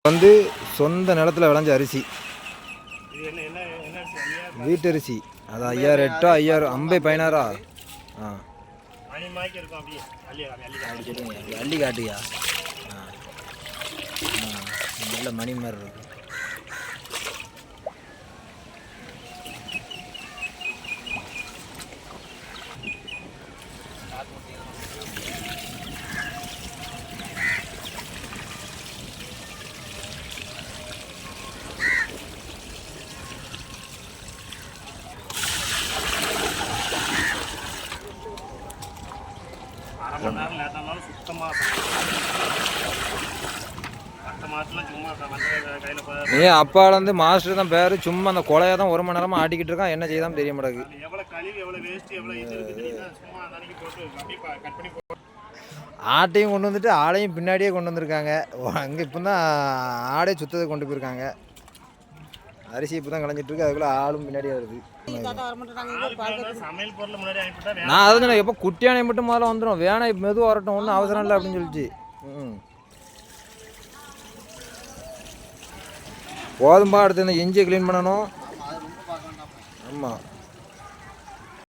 வந்து சொந்த நிலத்தில் விளைஞ்ச அரிசி, வீட்டரிசி. அது 5000 8 5000 50 16. ஆ அள்ளி காட்டுயா. நல்ல மணி மாதிரி இருக்கு. நீ அப்பாலேருந்து மாஸ்டர் தான் பேர். சும்மா அந்த கொலையை தான் 1 மணி நேரமாக ஆட்டிக்கிட்டு இருக்கான். என்ன செய்தாலும் தெரிய மாட்டேங்குது. ஆட்டையும் கொண்டு வந்துட்டு ஆளையும் பின்னாடியே கொண்டு வந்திருக்காங்க. அங்கே இப்போ தான் ஆடே சுத்தத்தை கொண்டு போயிருக்காங்க. அரிசி இப்போ தான் கலைஞ்சிட்டு இருக்கு. அதுக்குள்ள ஆளும் பின்னாடியே வருது. நான் அதான் எப்போ குட்டியானை மட்டும் முதல்ல வந்துடும். வேணா இப்போ மெதுவாக வரட்டும், ஒன்றும் அவசரம் இல்லை அப்படின்னு சொல்லிச்சு. போதும்பா. அடுத்து இந்த இஞ்சியை க்ளீன் பண்ணணும். ஆமாம்.